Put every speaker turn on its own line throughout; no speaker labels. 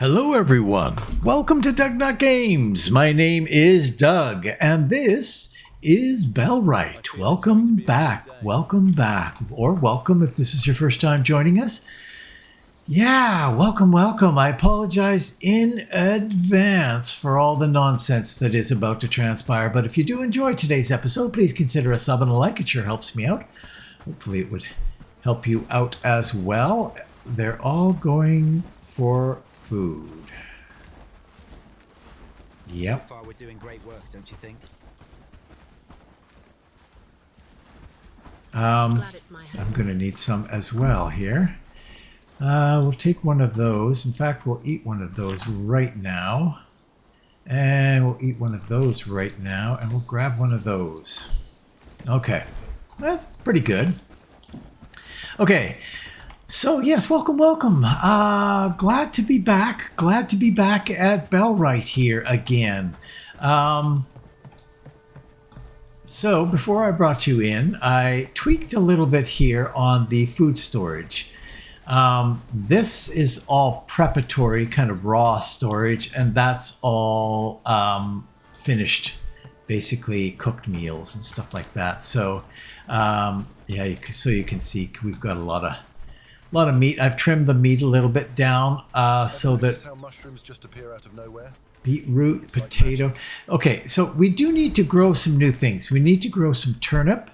Hello everyone, welcome to DougNutGames. My name is Doug and this is Bellwright. Welcome back, or welcome if this is your first time joining us. Yeah, welcome. I apologize in advance for all the nonsense that is about to transpire, but if you do enjoy today's episode, please consider a sub and a like. It sure helps me out. Hopefully it would help you out as well. They're all going for food. Yep.
So far we're doing great work, don't you think?
I'm going to need some as well here. We'll take one of those. In fact, we'll eat one of those right now. And we'll eat one of those right now. And we'll grab one of those. Okay. That's pretty good. Okay. So, yes, welcome. Glad to be back. Glad to be back at Bellwright here again. So, before I brought you in, I tweaked a little bit here on the food storage. This is all preparatory, kind of raw storage, and that's all finished, basically cooked meals and stuff like that. So, yeah, so you can see we've got a lot of meat. I've trimmed the meat a little bit down so that
how mushrooms just appear out of nowhere.
Beetroot, potato. Okay, so we do need to grow some new things. We need to grow some turnip,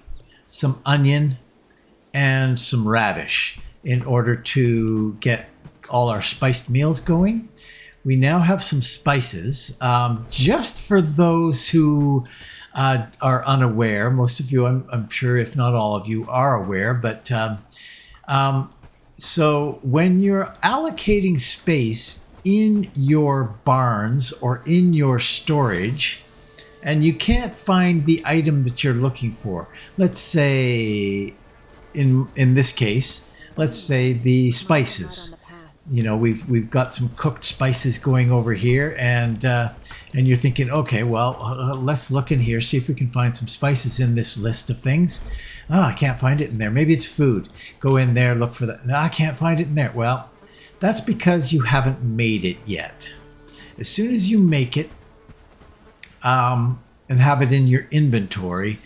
some onion, and some radish in order to get all our spiced meals going. We now have some spices. Just for those who are unaware, most of you, I'm sure, if not all of you, are aware, but so when you're allocating space in your barns or in your storage and you can't find the item that you're looking for, let's say in this case, let's say the spices. You know, we've got some cooked spices going over here, and you're thinking, okay, well, let's look in here, see if we can find some spices in this list of things. Oh, I can't find it in there. Maybe it's food. Go in there, look for that. No, I can't find it in there. Well, that's because you haven't made it yet. As soon as you make it and have it in your inventory,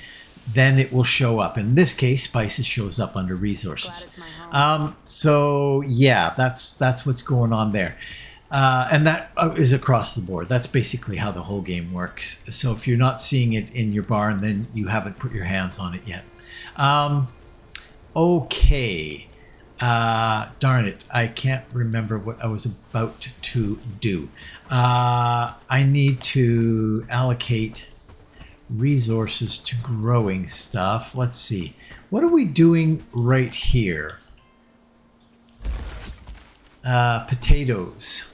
then it will show up. In this case, spices shows up under resources. So yeah, that's what's going on there. And that is across the board. That's basically how the whole game works. So if you're not seeing it in your barn, then you haven't put your hands on it yet. Okay. Darn it. I can't remember what I was about to do. I need to allocate resources to growing stuff. Let's see. What are we doing right here? Potatoes.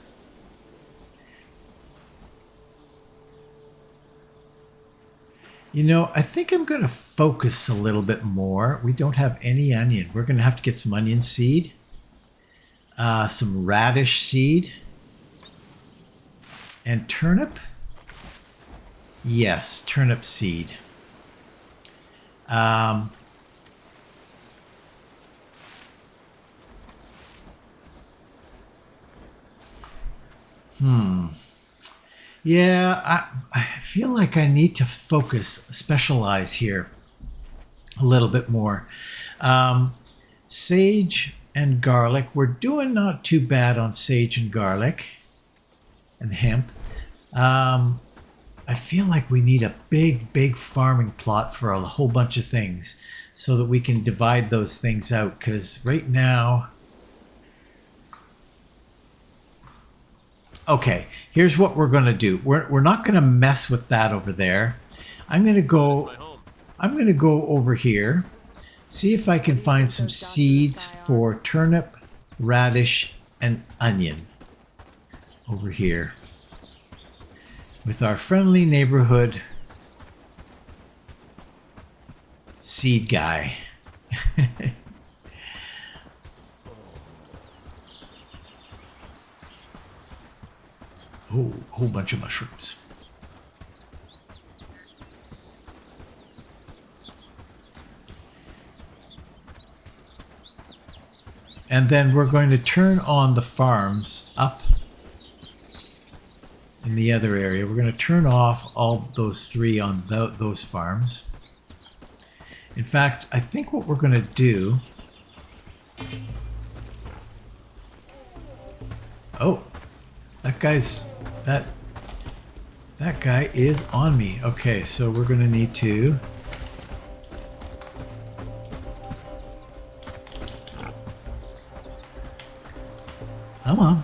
You know, I think I'm going to focus a little bit more. We don't have any onion. We're going to have to get some onion seed, some radish seed, and turnip. Yes, turnip seed. Yeah, I feel like I need to specialize here a little bit more. Sage and garlic. We're doing not too bad on sage and garlic and hemp. I feel like we need a big farming plot for a whole bunch of things so that we can divide those things out, because right now... Okay, here's what we're going to do. We're not going to mess with that over there. I'm going to go over here, see if I can find some seeds for turnip, radish, and onion over here with our friendly neighborhood seed guy. Oh, a whole bunch of mushrooms. And then we're going to turn on the farms up in the other area. We're going to turn off all those 3 on those farms. In fact, I think what we're going to do... Oh, that guy's... That guy is on me. Okay, so we're going to need to... Come on.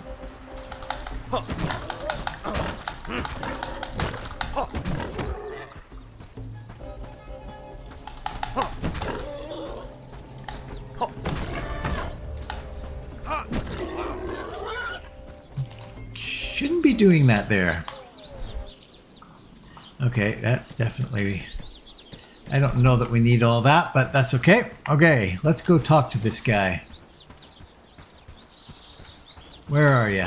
Shouldn't be doing that there. Okay, that's definitely... I don't know that we need all that, but that's okay. Okay, let's go talk to this guy. Where are you?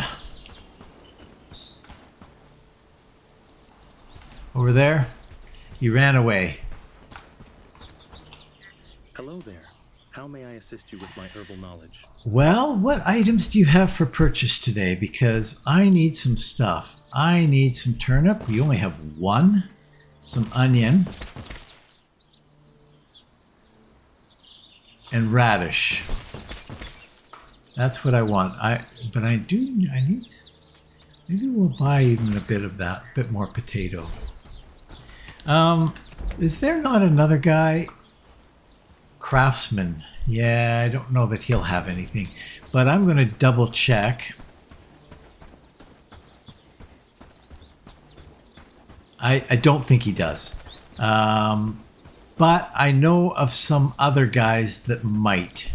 Over there? You ran away.
Hello there. How may I assist you with my herbal knowledge?
Well, what items do you have for purchase today? Because I need some stuff. I need some turnip. We only have 1. Some onion. And radish. That's what I want. But I need... Maybe we'll buy even a bit of that. A bit more potato. Is there not another guy? Craftsman. Yeah, I don't know that he'll have anything. But I'm going to double check. I don't think he does. But I know of some other guys that might.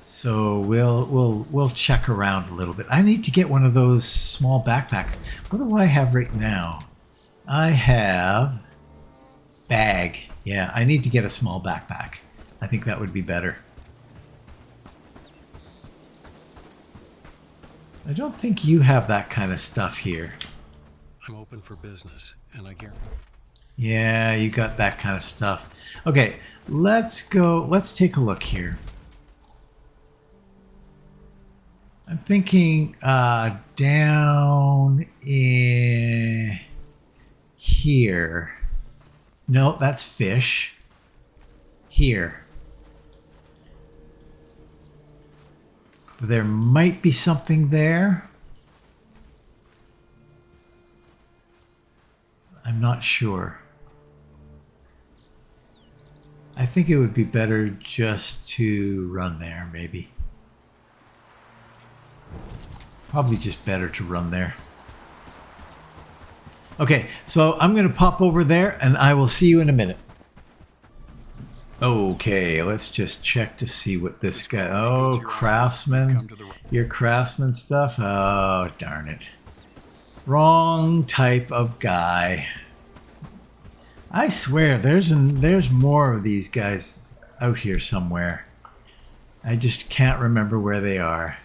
So we'll check around a little bit. I need to get one of those small backpacks. What do I have right now? I have bag. Yeah, I need to get a small backpack. I think that would be better. I don't think you have that kind of stuff here.
I'm open for business, and I guarantee.
Yeah, you got that kind of stuff. Okay, let's go. Let's take a look here. I'm thinking down in here. No, that's fish. Here. There might be something there. I'm not sure. I think it would be better just to run there, maybe. Probably just better to run there. Okay, so I'm going to pop over there and I will see you in a minute. Okay, let's just check to see what this guy... Oh, craftsman. Your craftsman stuff? Oh, darn it. Wrong type of guy. I swear, there's more of these guys out here somewhere. I just can't remember where they are.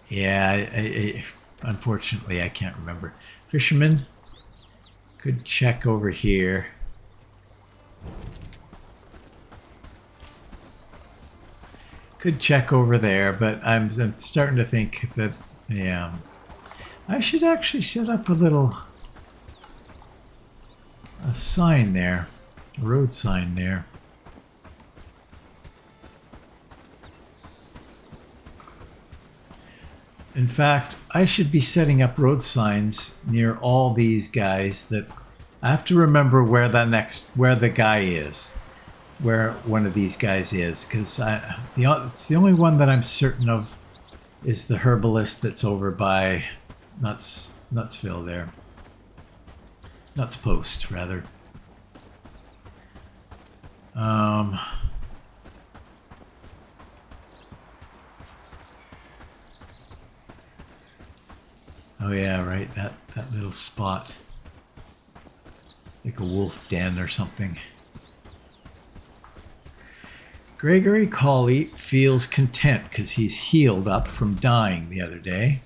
Yeah, unfortunately, I can't remember. Fisherman, could check over here. Could check over there, but I'm starting to think that, yeah, I should actually set up a sign there, a road sign there. In fact, I should be setting up road signs near all these guys that I have to remember where the guy is, where one of these guys is, because it's the only one that I'm certain of is the herbalist that's over by Nutsville there. Nuts Post, rather. Oh yeah, right, that little spot. Like a wolf den or something. Gregory Colley feels content because he's healed up from dying the other day.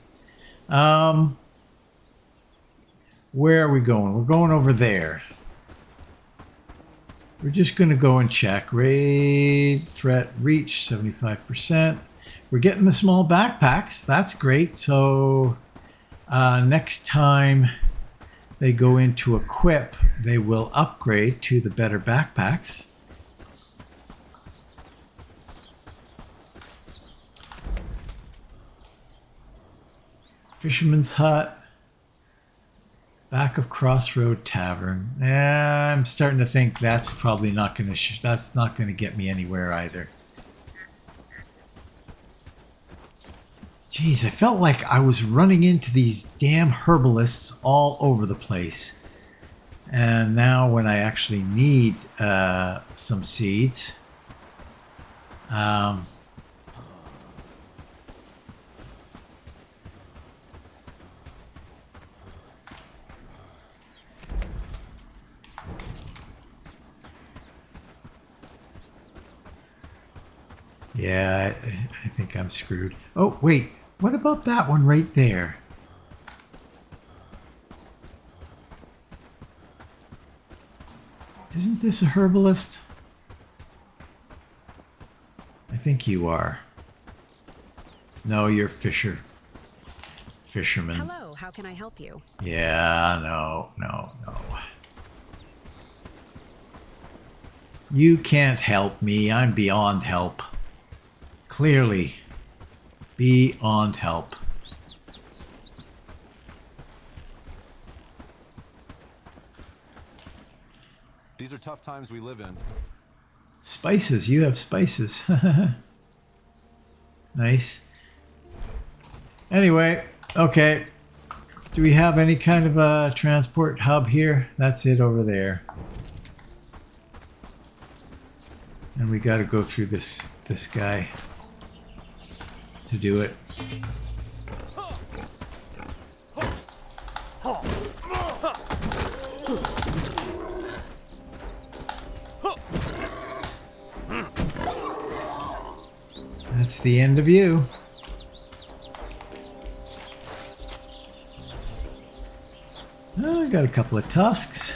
Where are we going? We're going over there. we're just going to go and check. Raid threat reach 75%. We're getting the small backpacks. That's great. So next time they go into equip, they will upgrade to the better backpacks. Fisherman's hut. Back of Crossroad Tavern. I'm starting to think that's probably not going to that's not going to get me anywhere either. Jeez, I felt like I was running into these damn herbalists all over the place. And now when I actually need some seeds, yeah, I think I'm screwed. Oh, wait. What about that one right there? Isn't this a herbalist? I think you are. No, you're fisherman.
Hello, how can I help you?
Yeah, no. You can't help me. I'm beyond help. Clearly. Beyond help.
These are tough times we live in.
Spices. You have spices. Nice. Anyway, okay. Do we have any kind of a transport hub here? That's it over there. And we got to go through this guy to do it. That's the end of you. Oh, I got a couple of tusks.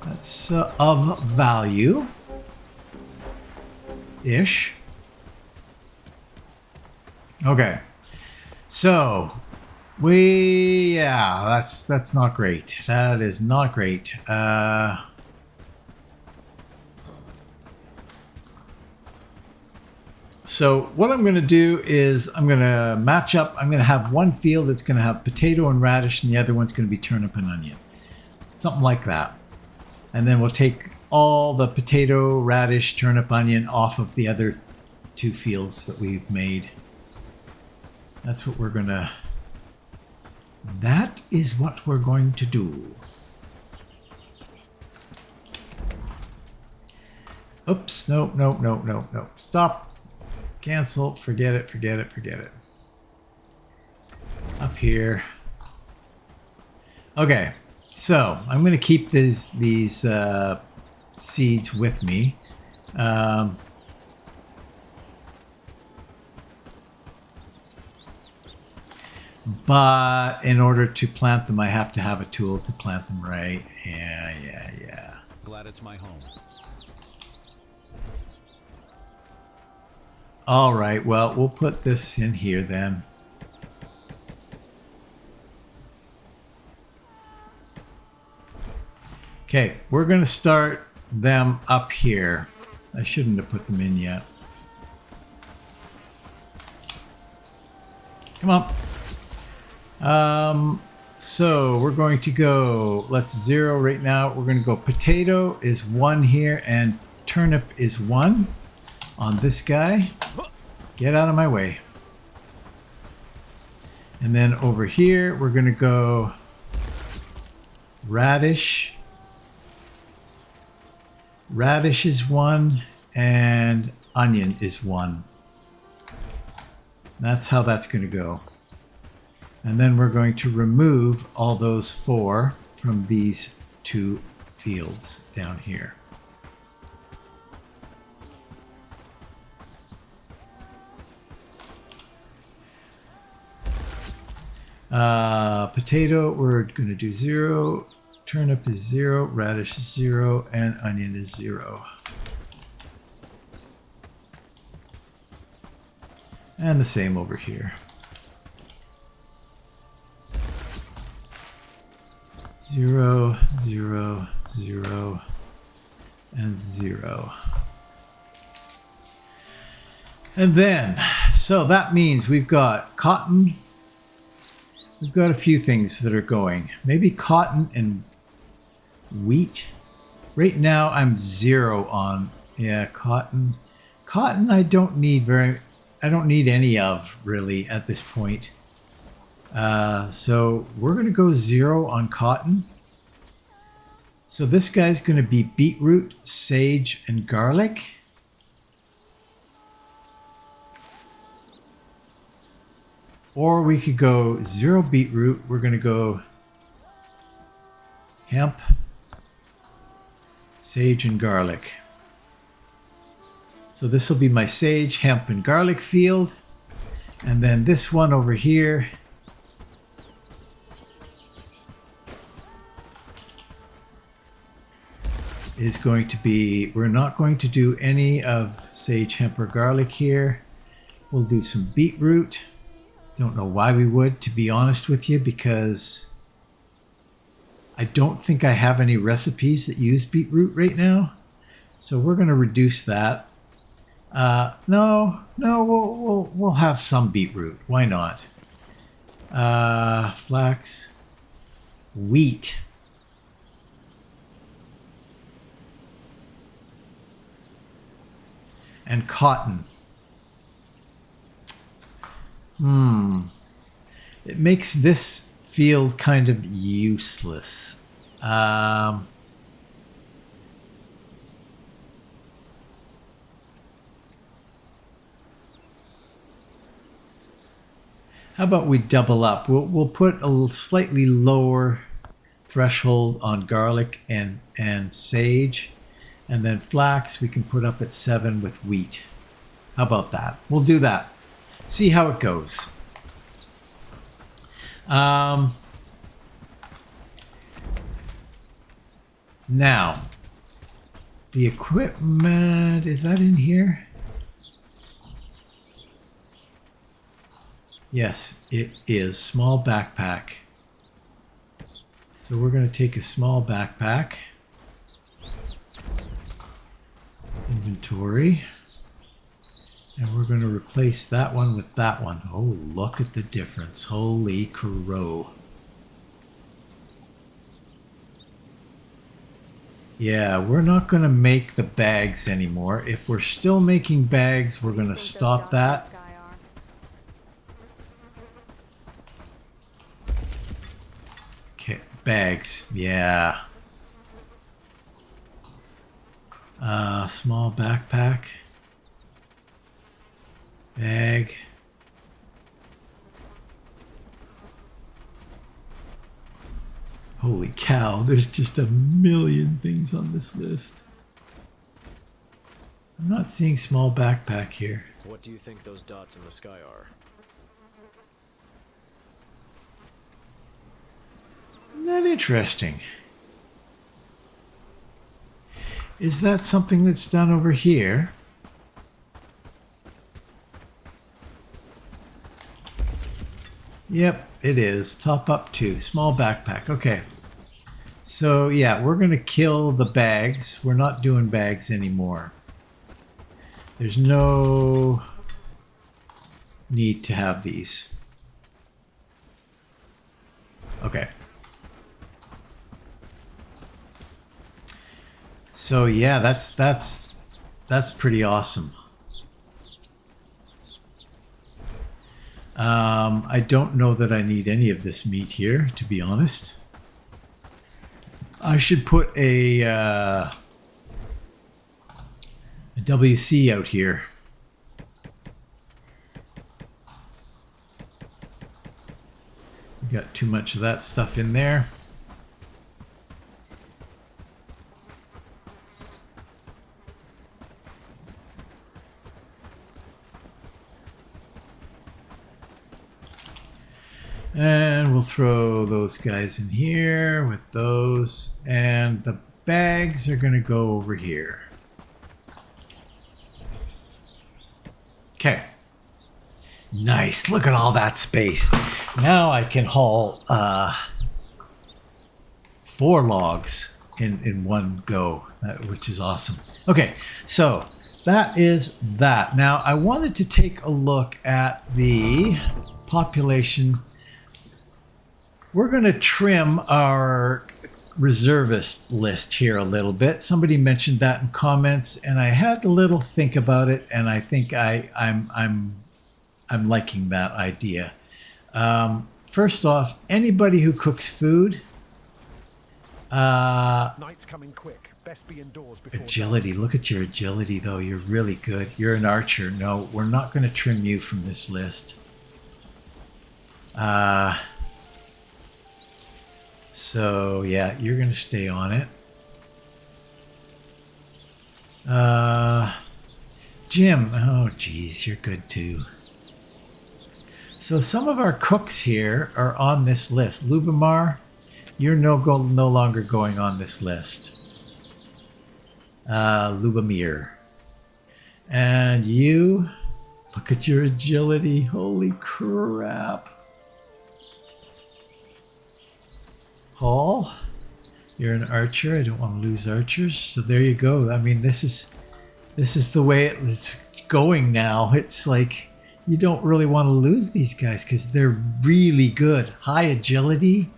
That's of value. Ish. Okay. So that's not great. That is not great. So what I'm going to do is I'm going to match up. I'm going to have one field that's going to have potato and radish, and the other one's going to be turnip and onion. Something like that. And then we'll take all the potato, radish, turnip, onion off of the other two fields that we've made. That's what we're going to... That is what we're going to do. Oops. No. Stop. Cancel. Forget it. Up here. Okay. So I'm going to keep these seeds with me. But in order to plant them, I have to have a tool to plant them right. Yeah.
Glad it's my home.
All right, well, we'll put this in here then. Okay, we're going to start them up here. I shouldn't have put them in yet. Come on. So we're going to go, let's 0 right now. We're going to go potato is 1 here and turnip is 1 on this guy. Get out of my way. And then over here, we're going to go radish. Radish is 1 and onion is 1. That's how that's going to go. And then we're going to remove all those 4 from these 2 fields down here. Potato, we're going to do 0. turnip is 0, radish is 0, and onion is 0. And the same over here. 0, 0, 0, and 0. And then, so that means we've got cotton. We've got a few things that are going. Maybe cotton and wheat. Right now I'm 0 on, yeah, cotton. Cotton I don't need any of really at this point. So we're going to go 0 on cotton. So this guy's going to be beetroot, sage, and garlic. Or we could go 0 beetroot. We're going to go hemp, sage, and garlic. So this will be my sage, hemp, and garlic field. And then this one over here is going to be, we're not going to do any of sage, hemp, or garlic here. We'll do some beetroot. Don't know why we would, to be honest with you, because I don't think I have any recipes that use beetroot right now. So we're going to reduce that. No, we'll have some beetroot. Why not? Flax, wheat. And cotton. It makes this field kind of useless. How about we double up? We'll put a slightly lower threshold on garlic and sage. And then flax we can put up at 7 with wheat. How about that? We'll do that. See how it goes. Now, the equipment, is that in here? Yes, it is. Small backpack. So we're going to take a small backpack. Inventory. And we're going to replace that one with that one. Oh, look at the difference. Holy crow. Yeah, we're not going to make the bags anymore. If we're still making bags, we're going to stop that. Okay, bags. Yeah. Small backpack. Bag. Holy cow, there's just a million things on this list. I'm not seeing small backpack here.
What do you think those dots in the sky are?
Isn't that interesting? Is that something that's done over here? Yep, it is. Top up 2. Small backpack. Okay. So, yeah, we're going to kill the bags. We're not doing bags anymore. There's no need to have these. Okay. So, yeah, that's pretty awesome. I don't know that I need any of this meat here, to be honest. I should put a WC out here. We got too much of that stuff in there. And we'll throw those guys in here with those. And the bags are going to go over here. Okay. Nice. Look at all that space. Now I can haul 4 logs in one go, which is awesome. Okay, so that is that. Now I wanted to take a look at the population. We're going to trim our reservist list here a little bit. Somebody mentioned that in comments, and I had a little think about it, and I think I'm liking that idea. First off, anybody who cooks food,
Night's coming quick. Best be indoors before
agility. Look at your agility, though. You're really good. You're an archer. No, we're not going to trim you from this list. So, yeah, you're going to stay on it. Jim. Oh, geez, you're good, too. So some of our cooks here are on this list. Lubomar, you're no longer going on this list. Lubomir. And you, look at your agility. Holy crap. Paul, you're an archer. I don't want to lose archers. So there you go. I mean, this is the way it's going now. It's like you don't really want to lose these guys because they're really good. High agility.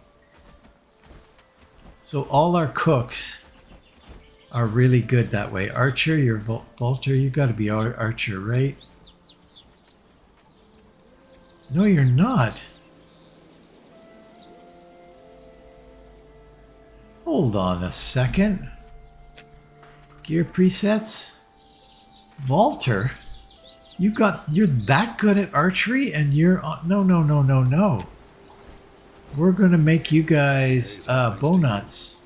So all our cooks are really good that way. Archer, you're Vulture. You got to be Archer, right? No, you're not. Hold on a second. Gear presets. Vulture. You're that good at archery, and you're no. We're gonna make you guys bow nuts.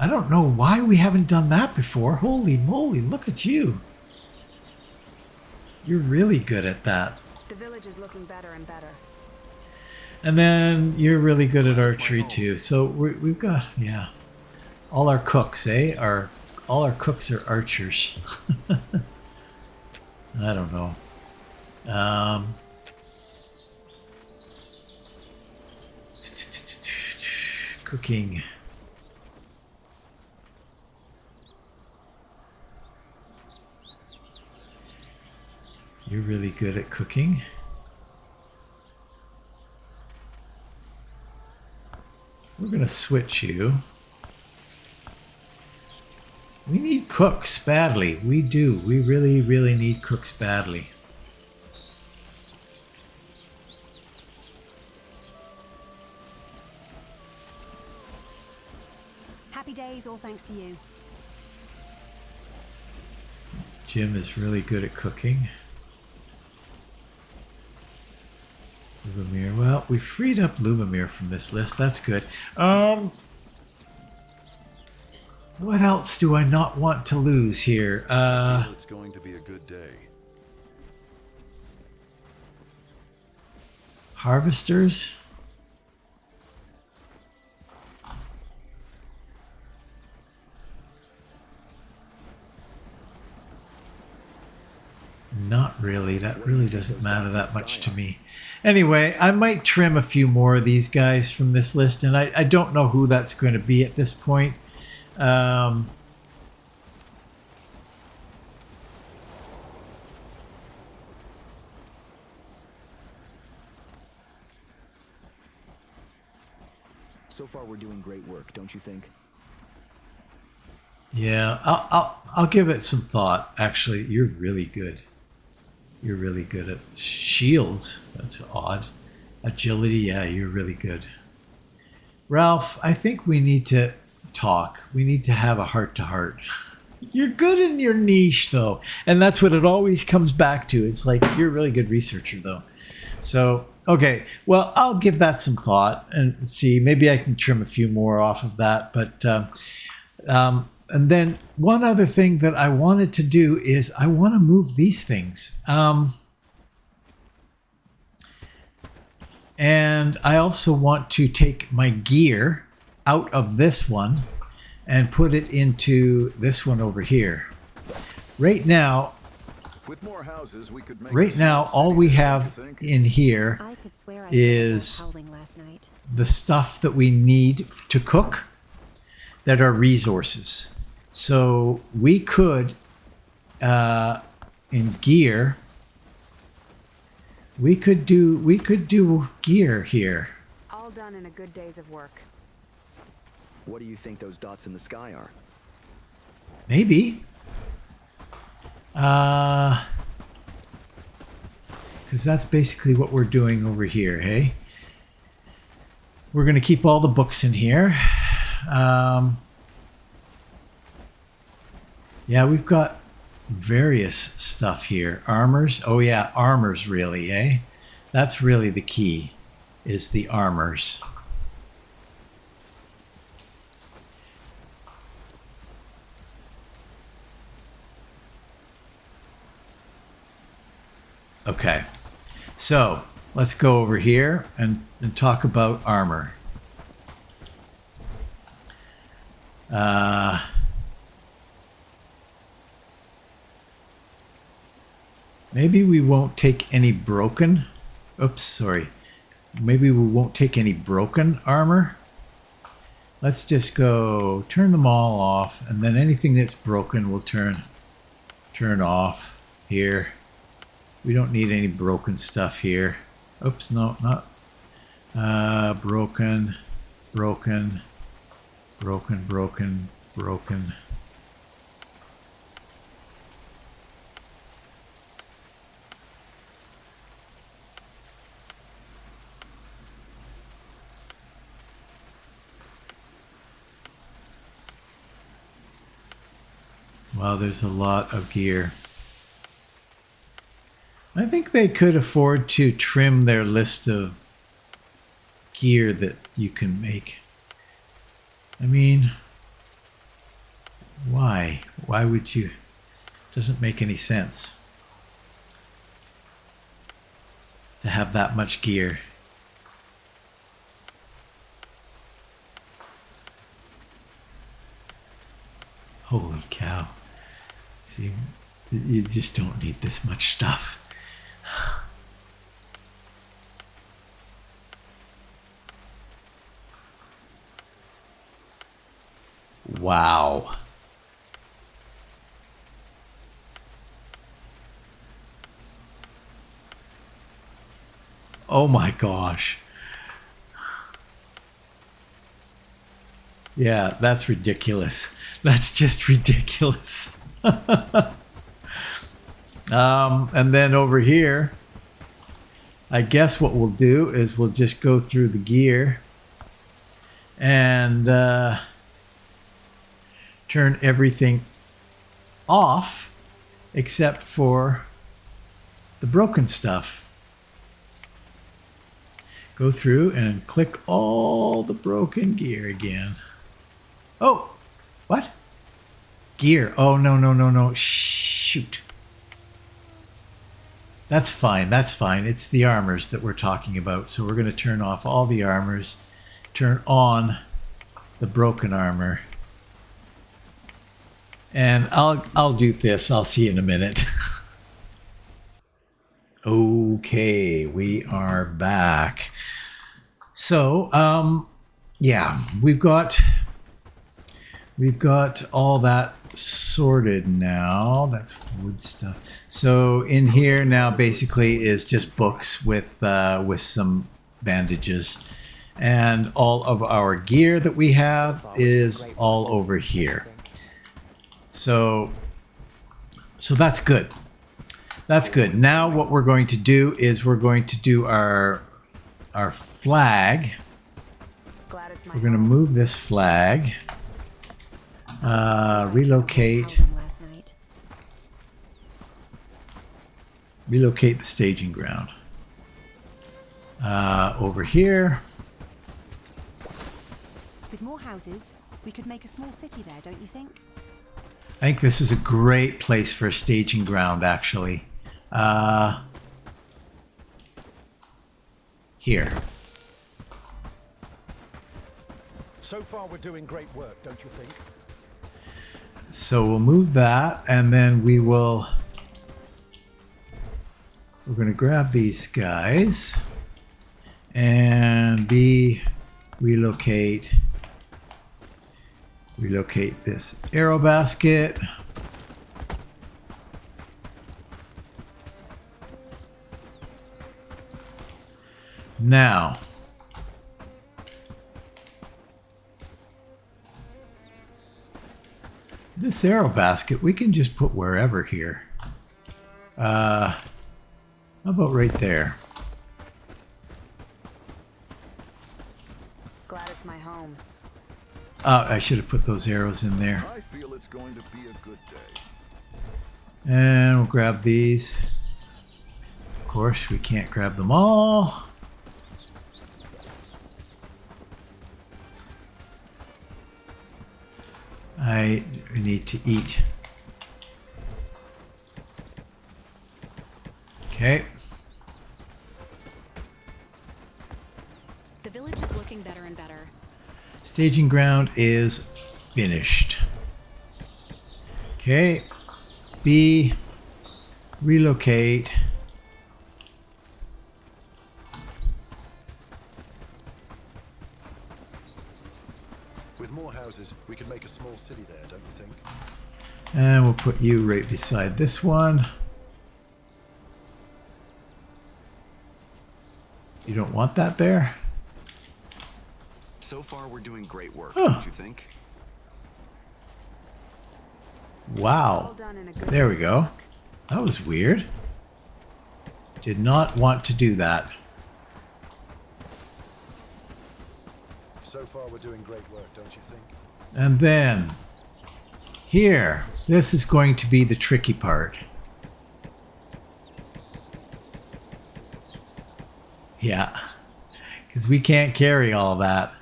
I don't know why we haven't done that before. Holy moly, look at you. You're really good at that.
The village is looking better and better.
And then you're really good at archery too. So we've got, yeah, all our cooks, all our cooks are archers. I don't know. Cooking. You're really good at cooking. We're going to switch you. We need cooks badly. We do. We really, really need cooks badly.
Happy days, all thanks to you.
Jim is really good at cooking. Lubomir. Well, we freed up Lubomir from this list. That's good. What else do I not want to lose here?
It's going to be a good day.
Harvesters. Not really. That really doesn't matter that much to me. Anyway, I might trim a few more of these guys from this list, and I don't know who that's going to be at this point.
So far, we're doing great work, don't you think?
Yeah, I'll give it some thought. Actually, you're really good. You're really good at shields. That's odd. Agility, yeah, you're really good. Ralph, I think we need to talk. We need to have a heart-to-heart. You're good in your niche, though. And that's what it always comes back to. It's like, you're a really good researcher, though. So, okay. Well, I'll give that some thought and see. Maybe I can trim a few more off of that. But, and then one other thing that I wanted to do is I want to move these things. And I also want to take my gear out of this one and put it into this one over here. Right now,
With more houses, we could make
right now, all we have in here
I could swear I
is
heard howling last night.
the stuff that we need to cook that are resources. So we could, in gear, we could do gear here.
All done in a good days of work.
What do you think those dots in the sky are?
Maybe. Because that's basically what we're doing over here, hey? We're going to keep all the books in here. Yeah, we've got various stuff here. Armors. Oh yeah, armors really, eh? That's really the key, is the armors. Okay, so let's go over here and talk about armor. Maybe we won't take any broken. Oops, sorry. Maybe we won't take any broken armor. Let's just go turn them all off, and then anything that's broken we'll turn off here. We don't need any broken stuff here. Oops, no, not broken, broken, broken, broken, broken. Wow, there's a lot of gear. I think they could afford to trim their list of gear that you can make. I mean, why? Why would you? Doesn't make any sense to have that much gear. Holy cow. See, you just don't need this much stuff. Wow. Oh my gosh. Yeah, that's ridiculous. That's just ridiculous. And then over here, I guess what we'll do is we'll just go through the gear and turn everything off except for the broken stuff. Go through and click all the broken gear again. Oh, what? Gear. Oh, no, no, no, no. Shoot. That's fine. That's fine. It's the armors that we're talking about. So we're going to turn off all the armors, turn on the broken armor. And I'll do this. I'll see you in a minute. Okay, we are back. So, yeah, we've got all that sorted now. That's wood stuff. So in here now basically is just books with some bandages, and all of our gear that we have is all over here. So that's good. That's good. Now what we're going to do is we're going to do our flag.
Glad it's my
We're going to move this flag. Relocate the staging ground. Over here.
With more houses, we could make a small city there, don't you think?
I think this is a great place for a staging ground, actually. Here.
So far, we're doing great work, don't you think?
So we'll move that, and then we're going to grab these guys and relocate this arrow basket. Now, this arrow basket we can just put wherever here. How about right there?
Glad it's my home.
I should have put those arrows in there.
I feel it's going to be a good day.
And we'll grab these. Of course, we can't grab them all. I need to eat. Okay.
The village is looking better and better.
Staging ground is finished. Okay. B. Relocate.
With more houses, we could make a small city there, don't you think?
And we'll put you right beside this one. You don't want that there?
So far, we're doing great work,
Huh.
don't you think?
Wow.
All done in a good
There we
piece
go.
of work.
That was weird. Did not want to do that.
So far, we're doing great work, don't you think?
And then here, this is going to be the tricky part. Yeah, because we can't carry all that.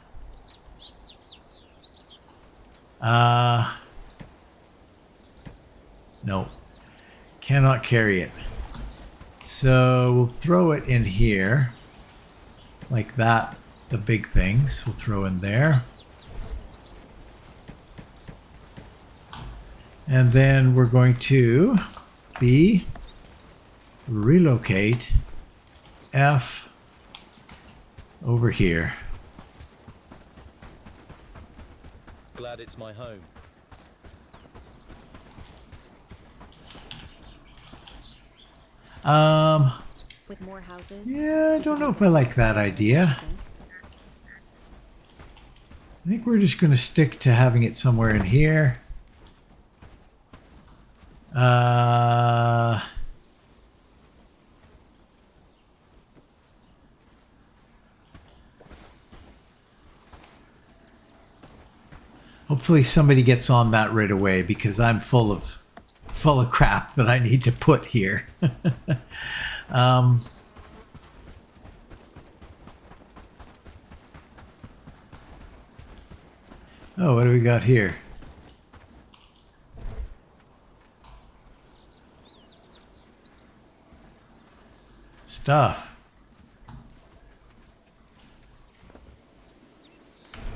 No, cannot carry it. So we'll throw it in here like that. The big things we'll throw in there. And then we're going to relocate F over here.
Glad it's my home.
With more houses.
Yeah, I don't know if I like that idea. I think we're just going to stick to having it somewhere in here. Hopefully somebody gets on that right away because I'm full of crap that I need to put here. Oh, what do we got here? Stuff.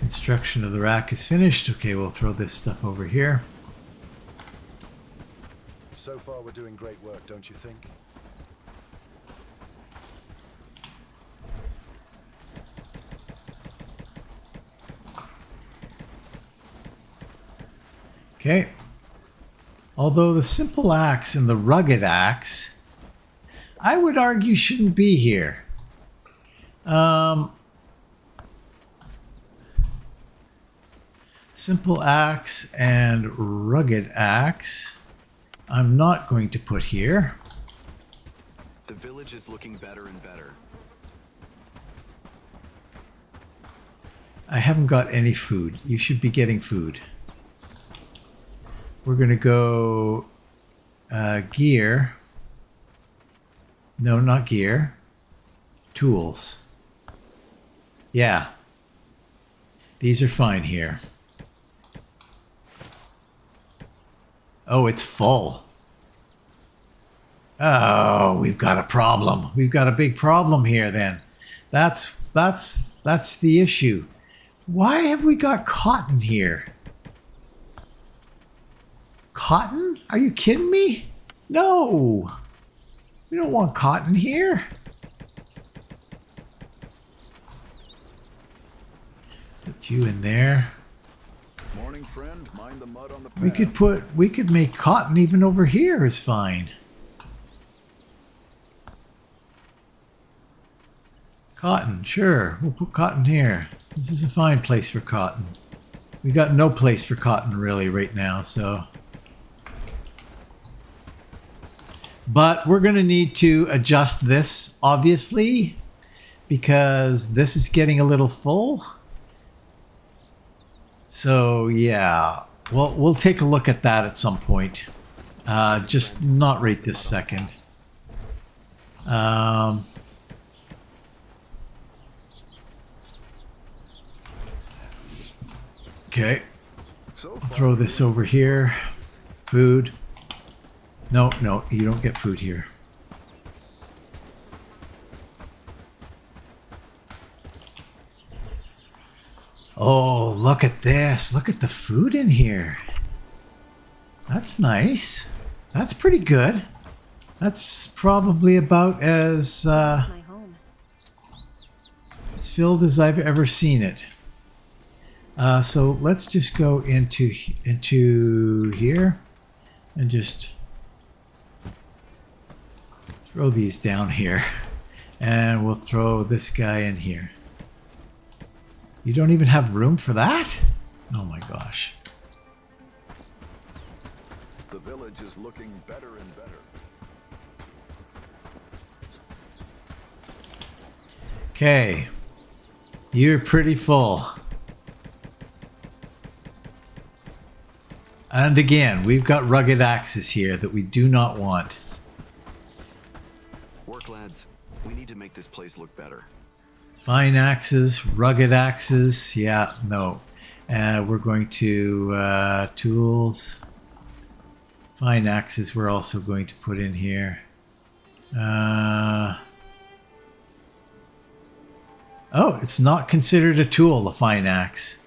Construction of the rack is finished. Okay, we'll throw this stuff over here.
So far, we're doing great work, don't you think?
Okay. Although the simple axe and the rugged axe, I would argue shouldn't be here. Simple axe and rugged axe, I'm not going to put here.
The village is looking better and better.
I haven't got any food. You should be getting food. We're going to go gear. No, not gear. Tools. Yeah. These are fine here. Oh, it's full. Oh, we've got a problem. We've got a big problem here then. That's the issue. Why have we got cotton here? Cotton? Are you kidding me? No. We don't want cotton here. Put you in there.
Morning, friend. Mind the mud on the
We could make cotton even over here is fine. Cotton, sure. We'll put cotton here. This is a fine place for cotton. We got no place for cotton really right now, so. But we're going to need to adjust this, obviously, because this is getting a little full. So, yeah, well, we'll take a look at that at some point. Just not right this second. Okay, I'll throw this over here. Food. No, you don't get food here. Oh, look at this. Look at the food in here. That's nice. That's pretty good. That's probably about as
My home.
filled as I've ever seen it. So let's just go into here and just throw these down here, and we'll throw this guy in here. You don't even have room for that? Oh my gosh.
The village is looking better and better.
Okay. You're pretty full. And again, we've got rugged axes here that we do not want.
Work, lads. We need to make this place look better.
Fine axes, rugged axes. Yeah, no. We're going to tools. Fine axes we're also going to put in here. Oh, it's not considered a tool, the fine axe.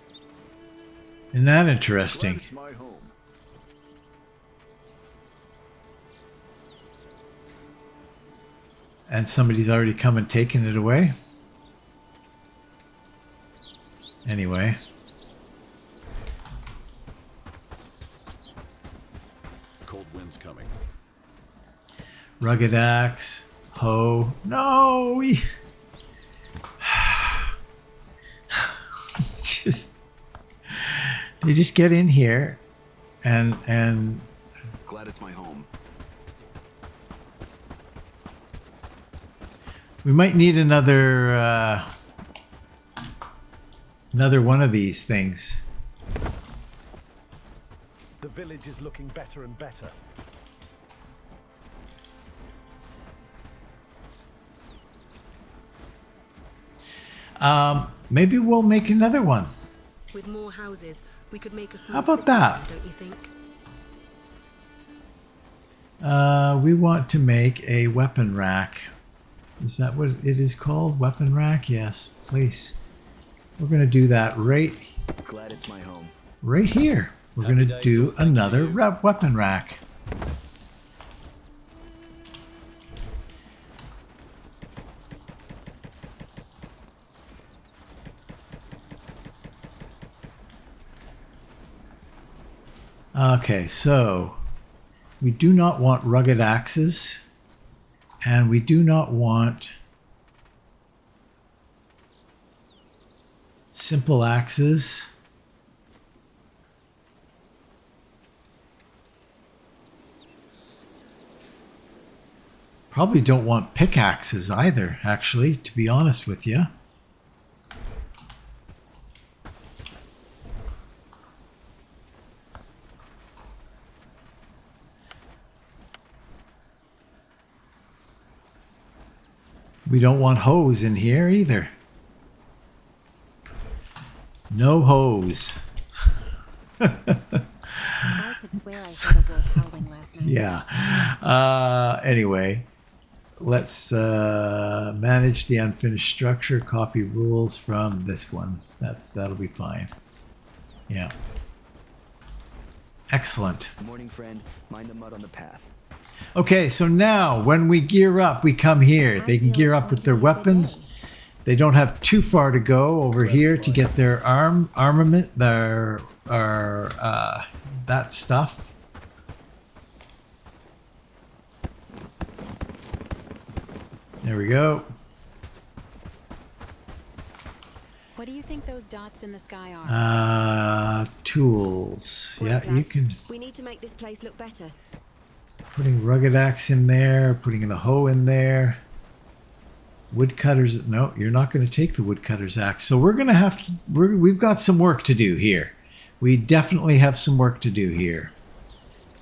Isn't that interesting?
It's my home.
And somebody's already come and taken it away. Anyway.
Cold wind's coming.
Rugged axe. Hoe. No! We... You just get in here and
Glad it's my home.
we might need another one of these things.
The village is looking better and better.
Maybe we'll make another one.
With more houses, we could make a small
How about
city,
that?
don't you think?
We want to make a weapon rack. Is that what it is called? Weapon rack? Yes, please. We're going to do that right
Glad it's my home.
here. We're going to do another weapon rack. Okay, so we do not want rugged axes, and we do not want simple axes. Probably don't want pickaxes either, actually, to be honest with you. We don't want hoes in here either. No hoes.
I could swear I heard a wolf howling last night.
Yeah. Anyway, let's manage the unfinished structure. Copy rules from this one. That'll be fine. Yeah. Excellent.
Morning, friend. Mind the mud on the path.
Okay, so now when we gear up, we come here. They can gear up with their weapons. They don't have too far to go over here to get their armament, their that stuff. There we go.
What do you think those dots in the sky are?
Tools. Yeah, you can.
We need to make this place look better.
Putting rugged axe in there, putting the hoe in there. Woodcutters. No, you're not going to take the woodcutter's axe. So we're going to have to. We've got some work to do here. We definitely have some work to do here.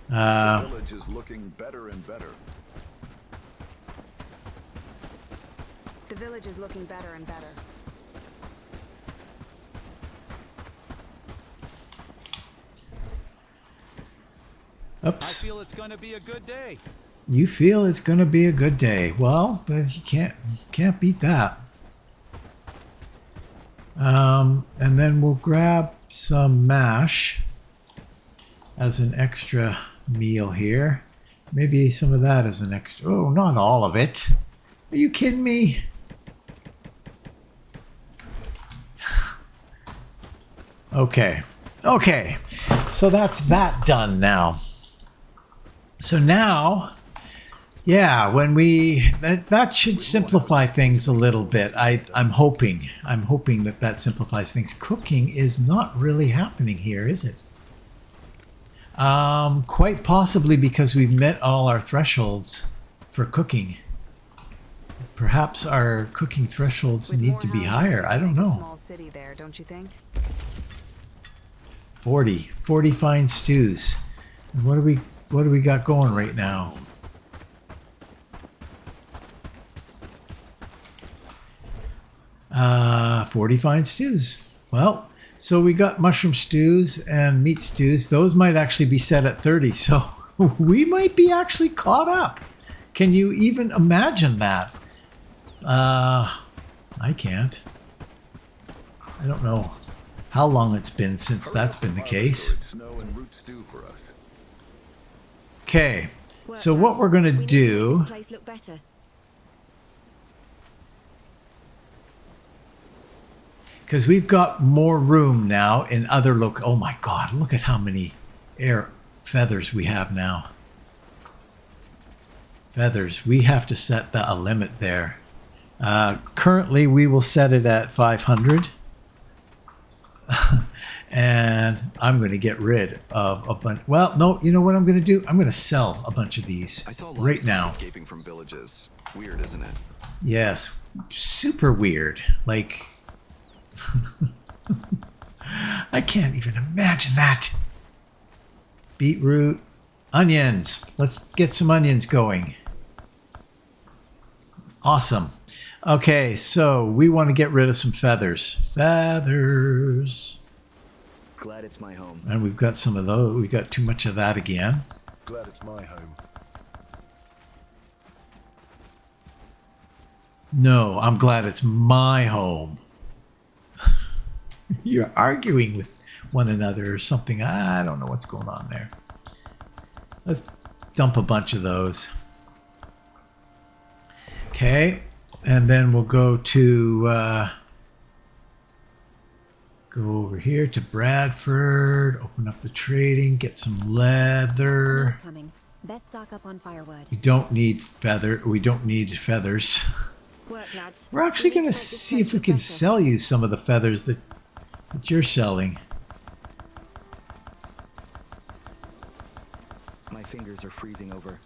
The village is looking better and better.
The village is looking better and better.
Oops.
I feel it's going to be a good day.
You feel it's going to be a good day. Well, you can't beat that. And then we'll grab some mash as an extra meal here. Maybe some of that as an extra. Oh, not all of it. Are you kidding me? Okay. Okay. So that's that done now. So now, yeah, when that should simplify things a little bit. I'm hoping that simplifies things. Cooking is not really happening here, is it? Quite possibly because we've met all our thresholds for cooking. Perhaps our cooking thresholds need to be higher. I don't know.
Small city there, don't you think?
40 fine stews. And what do we got going right now? Uh, 40 fine stews. Well, so we got mushroom stews and meat stews. Those might actually be set at 30. So we might be actually caught up. Can you even imagine that? I can't. I don't know how long it's been since that's been the case.
Snow and root stew for us.
Okay, so what we're going to do...
This place look better.
Because we've got more room now in other oh my God, look at how many air feathers we have now. Feathers, we have to set a limit there. Currently, we will set it at 500. And I'm going to get rid of a bunch. Well, no, you know what I'm going to do? I'm going to sell a bunch of these right now.
Escaping from villages. Weird, isn't it?
Yes, super weird. Like, I can't even imagine that. Beetroot, onions. Let's get some onions going. Awesome. Okay, so we want to get rid of some feathers. Feathers.
Glad it's my home.
And we've got some of those. We got too much of that again.
Glad it's my home.
No, I'm glad it's my home. You're arguing with one another or something. I don't know what's going on there. Let's dump a bunch of those. Okay, and then we'll go to go over here to Bradford, open up the trading, get some leather.
Snow's coming. Best stock up on firewood.
We don't need feathers.
Work, lads.
We're actually
We
going
need
to
make this
see
place
if we
look
can
better.
sell you some of the feathers that you're selling.
My fingers are freezing over.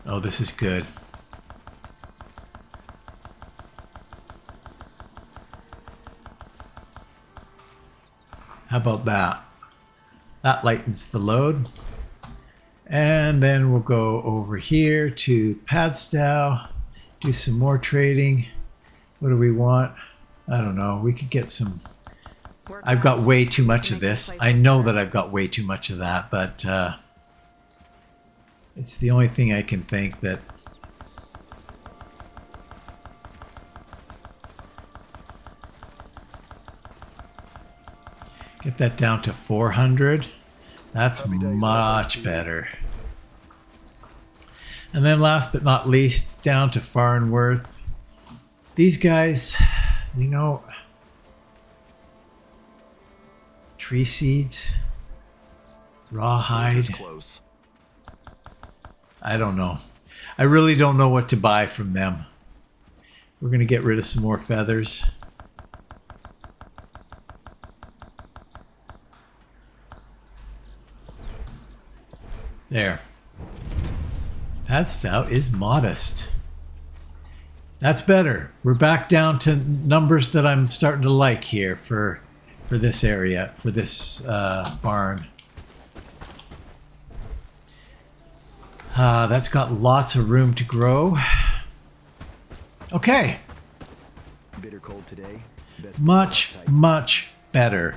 Oh, this is good. How about that? That lightens the load. And then we'll go over here to Padstow, do some more trading. What do we want? I don't know. We could get some...
Work,
I've got
lads.
way too much
Make
of
this
this.
place
I
look
know
better.
that I've got way too much of that, but It's the only thing I can think that... Get that down to 400. That's much better. And then last but not least, down to Farnworth. These guys, you know, tree seeds, rawhide.
Close.
I don't know. I really don't know what to buy from them. We're going to get rid of some more feathers. There. That stout is modest. That's better. We're back down to numbers that I'm starting to like here for this area, for this barn. That's got lots of room to grow. Okay.
Bitter cold today.
Much better.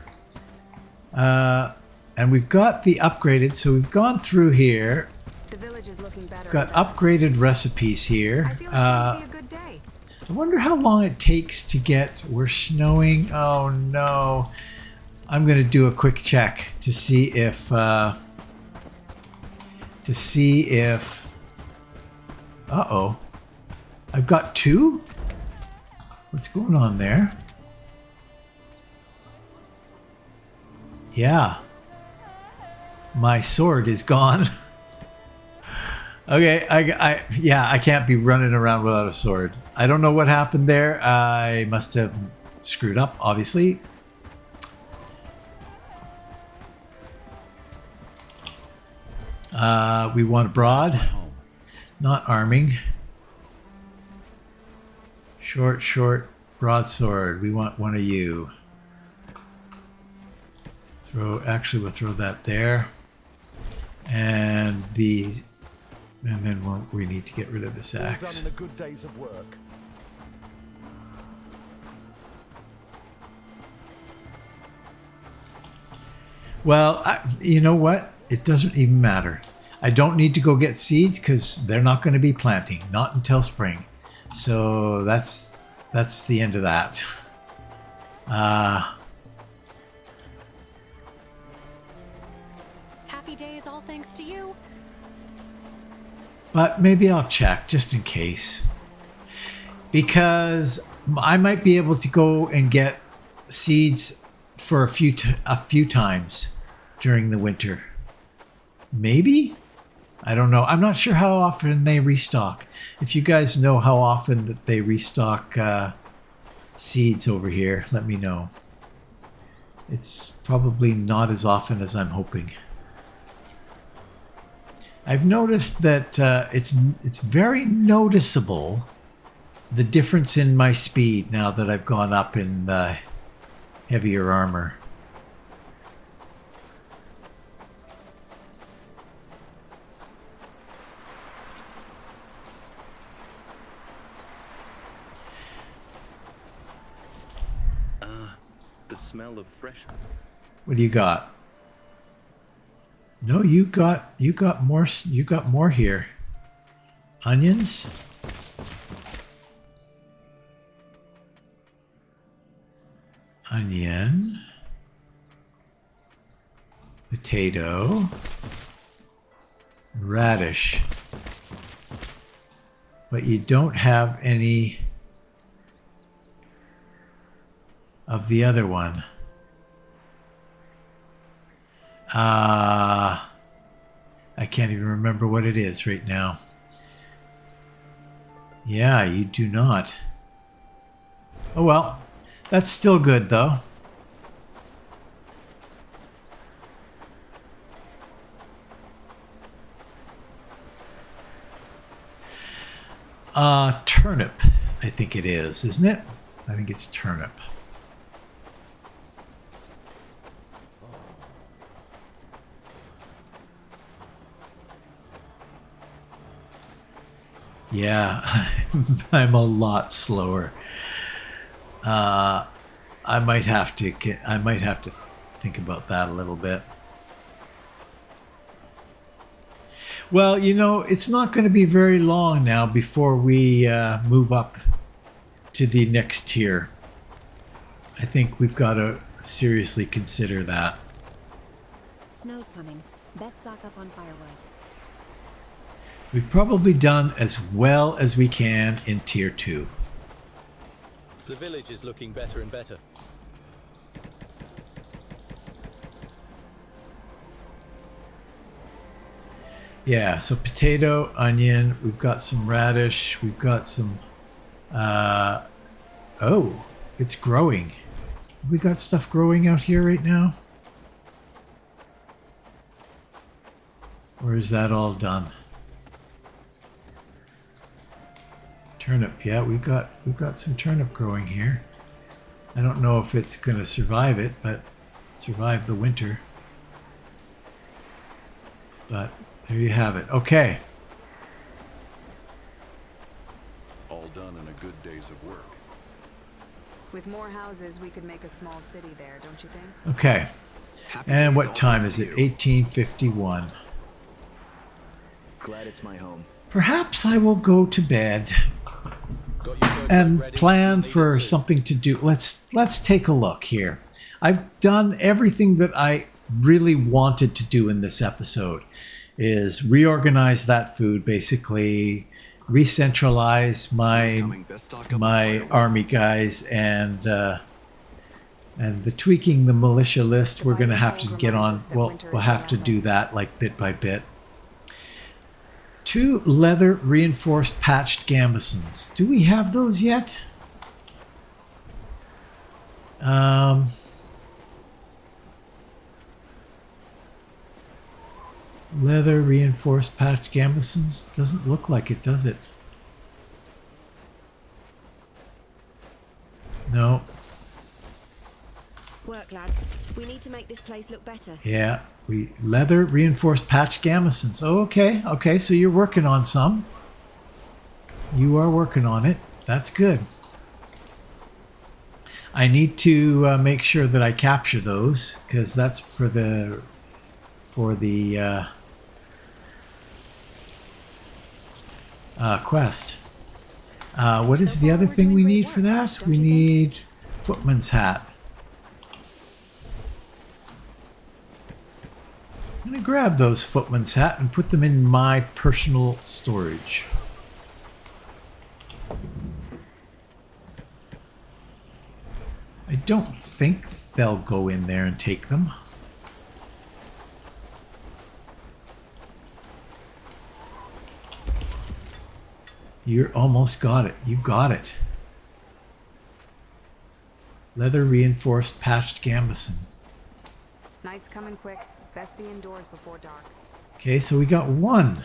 And we've got the upgraded, so we've gone through here.
The village is looking better.
Got upgraded recipes here.
I feel like it's gonna be a good day.
I wonder how long it takes to get... We're snowing. Oh no. I'm going to do a quick check to see if... Uh-oh. I've got 2? What's going on there? Yeah. My sword is gone. Okay, I can't be running around without a sword. I don't know what happened there. I must have screwed up, obviously. We want broad, not arming. Short broadsword. We want one of you. Actually, we'll throw that there. And then we need to get rid of this axe.
Done in a good days of work.
Well, you know what? It doesn't even matter. I don't need to go get seeds because they're not going to be planting, not until spring. So that's the end of that.
Happy days, all thanks to you.
But maybe I'll check just in case. Because I might be able to go and get seeds for a few times during the winter. Maybe? I don't know. I'm not sure how often they restock. If you guys know how often that they restock seeds over here, let me know. It's probably not as often as I'm hoping. I've noticed that it's very noticeable, the difference in my speed now that I've gone up in the heavier armor.
The smell of fresh.
What do you got? No, you got more. You got more here. Onions. Onion. Potato. Radish. But you don't have any of the other one. I can't even remember what it is right now. Yeah, you do not. Oh well, that's still good though. Turnip, I think it is, isn't it? I think it's turnip. Yeah, I'm a lot slower. I might have to think about that a little bit. Well, you know, it's not going to be very long now before we move up to the next tier. I think we've got to seriously consider that.
Snow's coming. Best stock up on firewood.
We've probably done as well as we can in tier 2.
The village is looking better and better.
Yeah, so potato, onion, we've got some radish, we've got some... oh, it's growing. We got stuff growing out here right now? Or is that all done? Turnip, yeah, we've got some turnip growing here. I don't know if it's going to survive it, but survive the winter. But there you have it. Okay.
All done in a good days of work.
With more houses, we could make a small city there, don't you think?
Okay.
Happy
And
days
what
all
time
done
is
for
it?
you.
1851.
Glad it's my home.
Perhaps I will go to bed
Got your first
and
ready?
plan
Need it
for
soon.
something to do. Let's take a look here. I've done everything that I really wanted to do in this episode. Is reorganize that food, basically re-centralize my army guys, and the tweaking the militia list. We're going to have to get on. We'll have to do that like bit by bit. 2 leather reinforced patched gambesons. Do we have those yet? Leather reinforced patched gambesons? Doesn't look like it, does it? No.
Work, lads. We need to make this place look better.
Yeah, leather reinforced patched gambesons. Oh, okay, okay. So you're working on some. You are working on it. That's good. I need to make sure that I capture those, because that's for the quest. What is the other thing we need for that? We need footman's hat. I'm going to grab those footman's hat and put them in my personal storage. I don't think they'll go in there and take them. You almost got it. You got it. Leather reinforced patched gambeson.
Night's coming quick. Best be indoors before dark.
Okay, so we got 1.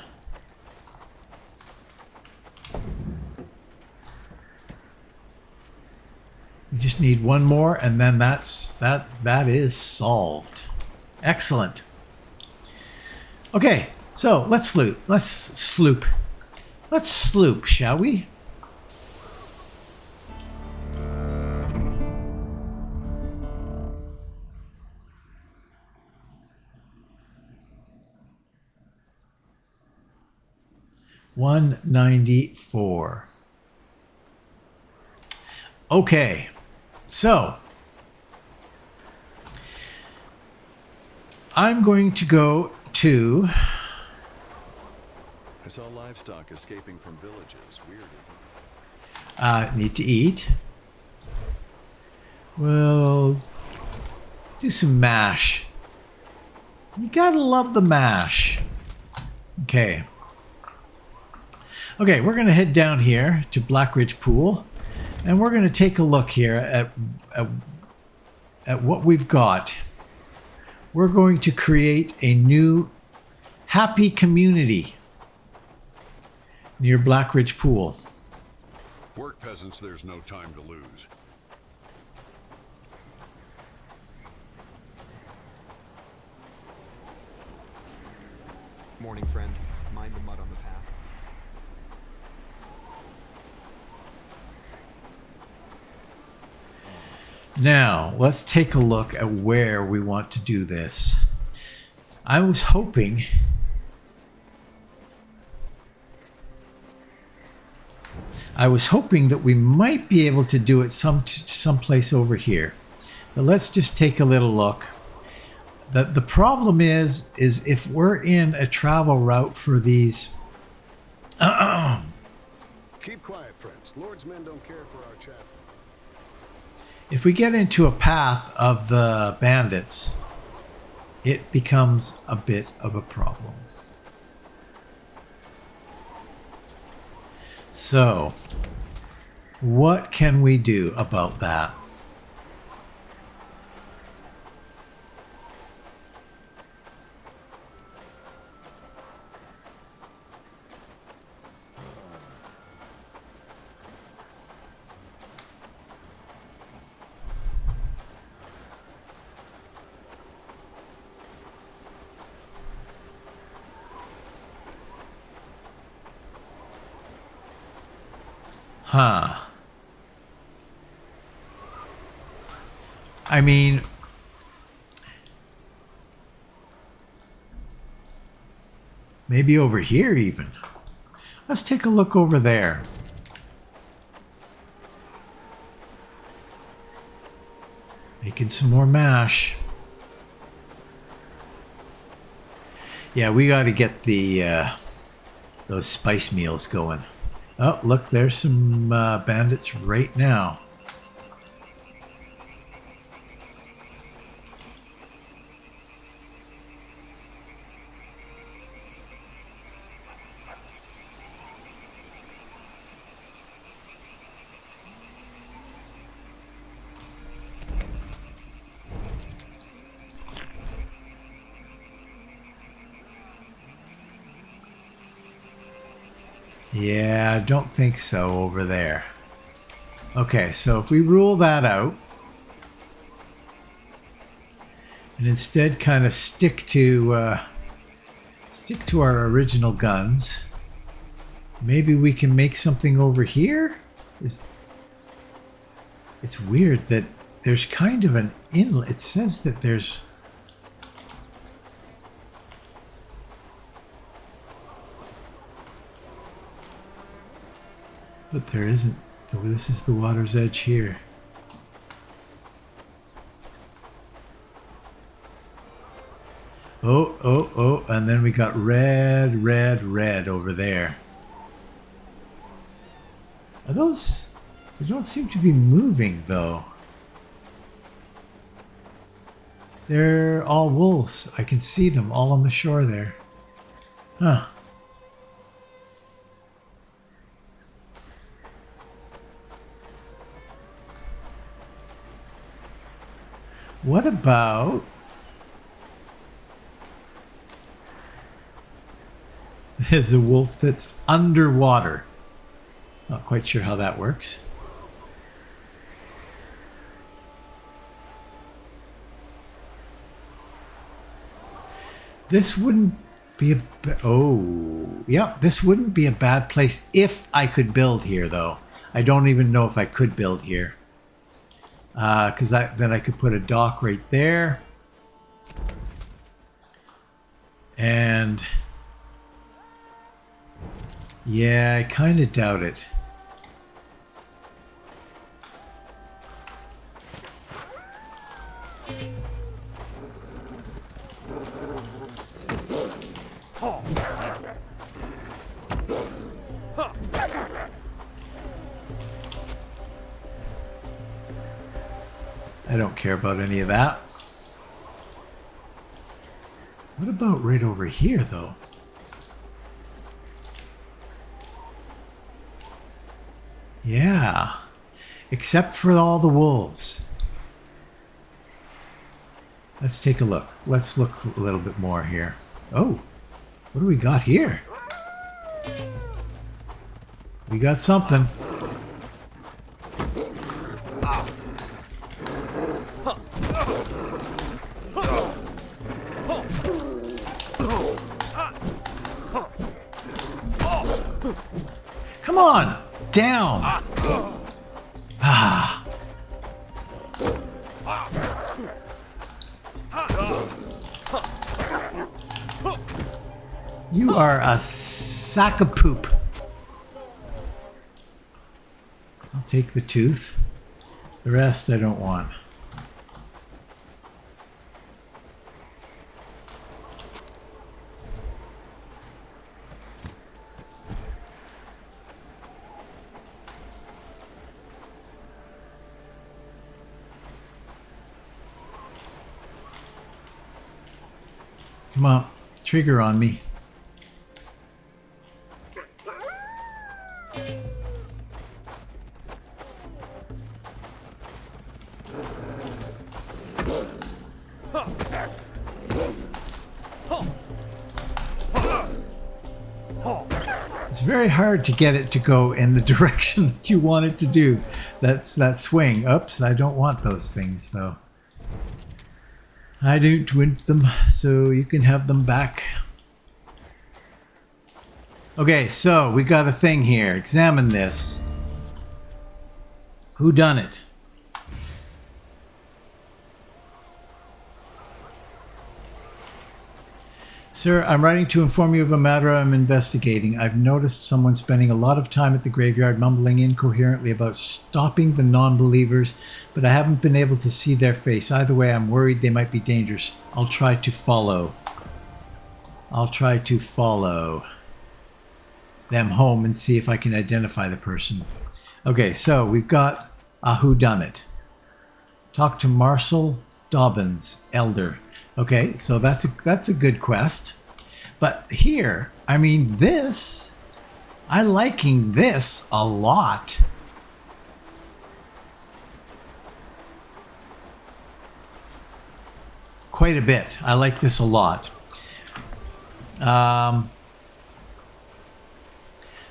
We just need 1 more, and then that is solved. Excellent. Okay, so let's sloop. Let's sloop, shall we? $194. Okay, so I'm going to go to...
I saw livestock escaping from villages. Weird, isn't it?
Need to eat. We'll do some mash. You gotta love the mash. Okay. Okay, we're gonna head down here to Blackridge Pool, and we're gonna take a look here at what we've got. We're going to create a new happy community near Blackridge Pool.
Work, peasants, there's no time to lose.
Morning, friend. Mind the mud on the path.
Now, let's take a look at where we want to do this. I was hoping I was hoping that we might be able to do it someplace over here. But let's just take a little look. The problem is if we're in a travel route for these...
Keep quiet, friends. Lord's men don't care for our chat.
If we get into a path of the bandits, it becomes a bit of a problem. So, what can we do about that? Huh. I mean, maybe over here even. Let's take a look over there. Making some more mash. Yeah, we got to get the those spice meals going. Oh, look, there's some bandits right now. Yeah, I don't think so over there. Okay, so if we rule that out and instead kind of stick to our original guns, maybe we can make something over here. It's weird that there's kind of an inlet. It says that there's... But there isn't. This is the water's edge here. Oh, and then we got red over there. Are those... They don't seem to be moving, though. They're all wolves. I can see them all on the shore there. Huh. What about... There's a wolf that's underwater. Not quite sure how that works. This wouldn't be a... Oh, yeah, this wouldn't be a bad place if I could build here, though. I don't even know if I could build here. Because then I could put a dock right there. And... yeah, I kind of doubt it. I don't care about any of that. What about right over here, though? Yeah, except for all the wolves. Let's take a look. Let's look a little bit more here. Oh, what do we got here? We got something. Come on, down. Ah. You are a sack of poop. I'll take the tooth. The rest I don't want. Come on, trigger on me. It's very hard to get it to go in the direction that you want it to do. That's that swing. Oops, I don't want those things though. I don't want them, so you can have them back. Okay, so we got a thing here. Examine this. Whodunit? Sir, I'm writing to inform you of a matter I'm investigating. I've noticed someone spending a lot of time at the graveyard mumbling incoherently about stopping the non-believers, but I haven't been able to see their face. Either way, I'm worried they might be dangerous. I'll try to follow them home and see if I can identify the person. Okay, so we've got a whodunit. Talk to Marcel Dobbins, Elder. Okay, so that's a good quest. But here, I mean, this, I'm liking this a lot. Quite a bit. I like this a lot.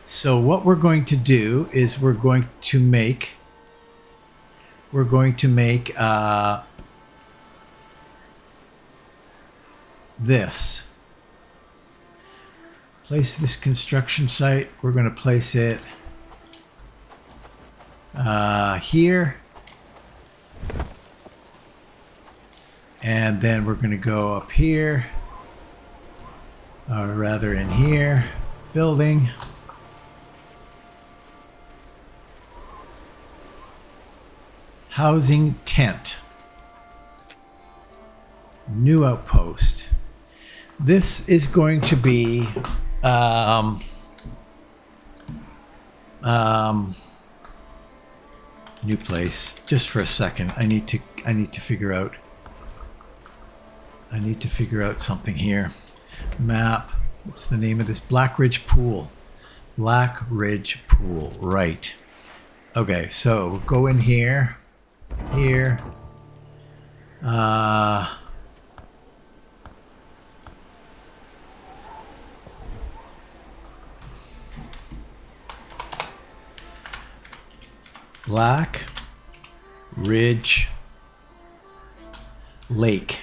So what we're going to do is we're going to make this. Place this construction site. We're going to place it here. And then we're going to go up here. Or rather in here. Building. Housing tent. New outpost. This is going to be new place. Just for a second, I need to figure out something here. Map. What's the name of this? Black Ridge Pool. Black Ridge Pool. Right. Okay, so we'll go in here. Here. Black Ridge Lake.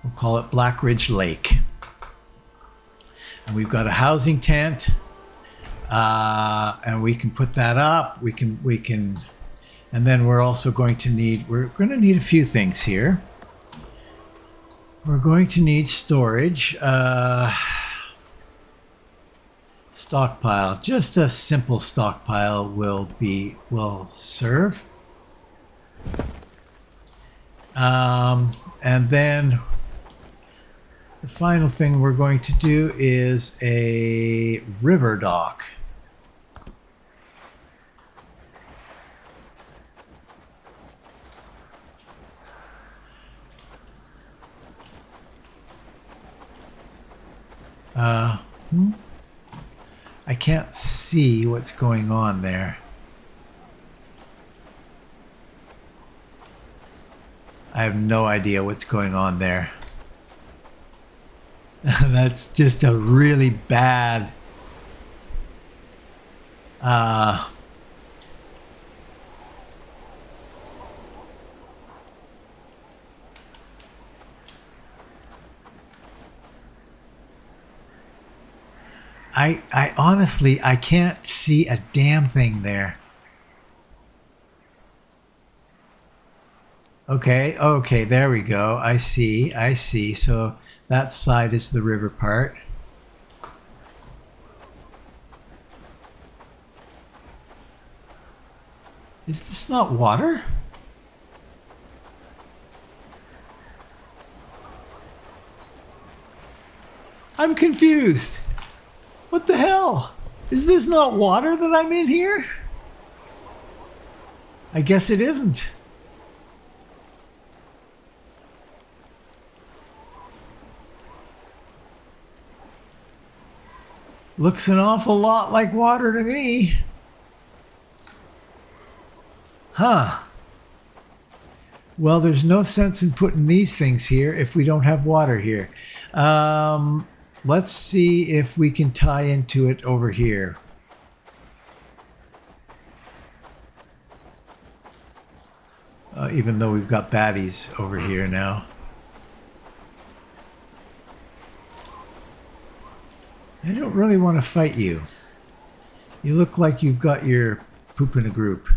We'll call it Black Ridge Lake. And we've got a housing tent. And we can put that up. We can, and then we're also going to need a few things here. We're going to need storage. Stockpile. Just a simple stockpile will serve. And then the final thing we're going to do is a river dock. I can't see what's going on there. I have no idea what's going on there. That's just a really bad I honestly, I can't see a damn thing there. Okay, there we go. I see. So that side is the river part. Is this not water? I'm confused. What the hell? Is this not water that I'm in here? I guess it isn't. Looks an awful lot like water to me. Huh. Well, there's no sense in putting these things here if we don't have water here. Let's see if we can tie into it over here. Even though we've got baddies over here now. I don't really want to fight you. You look like you've got your poop in a group.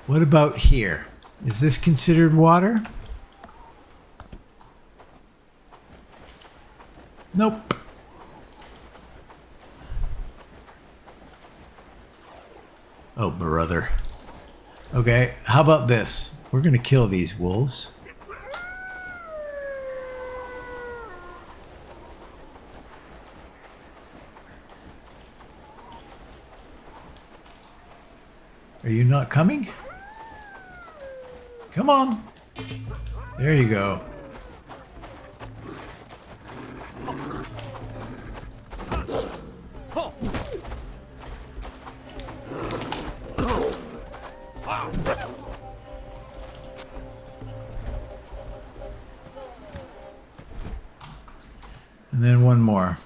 What about here? Is this considered water? Nope. Oh, brother. Okay, how about this? We're going to kill these wolves. Are you not coming? Come on. There you go. And then one more.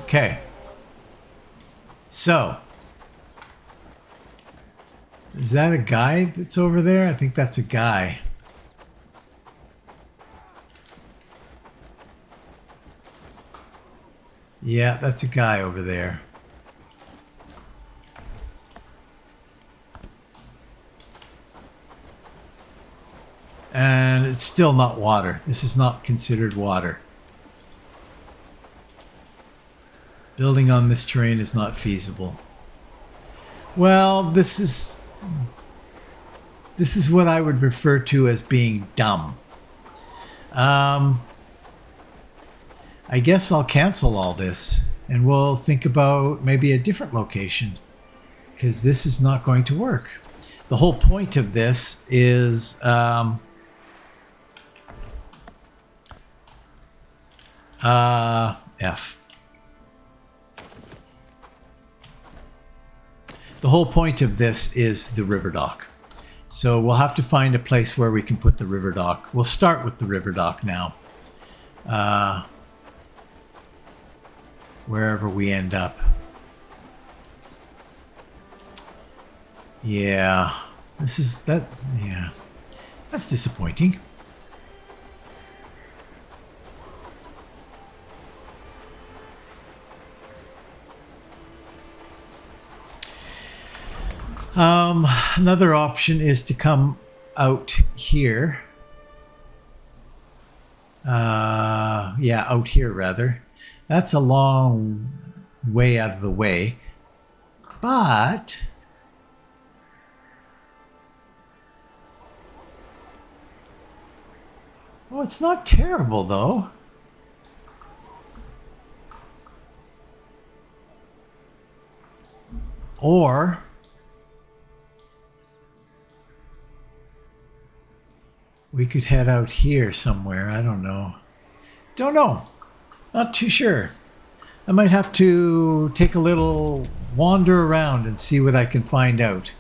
Okay. So, is that a guy that's over there? I think that's a guy. Yeah, that's a guy over there. And it's still not water. This is not considered water. Building on this terrain is not feasible. Well, this is what I would refer to as being dumb. I guess I'll cancel all this and we'll think about maybe a different location, because this is not going to work. The whole point of this is F. The whole point of this is the river dock. So we'll have to find a place where we can put the river dock. We'll start with the river dock now. Wherever we end up. Yeah. Yeah. That's disappointing. Another option is to come out here. Yeah, out here rather. That's a long way out of the way. But well, it's not terrible though. Or we could head out here somewhere. I don't know. Don't know. Not too sure. I might have to take a little wander around and see what I can find out.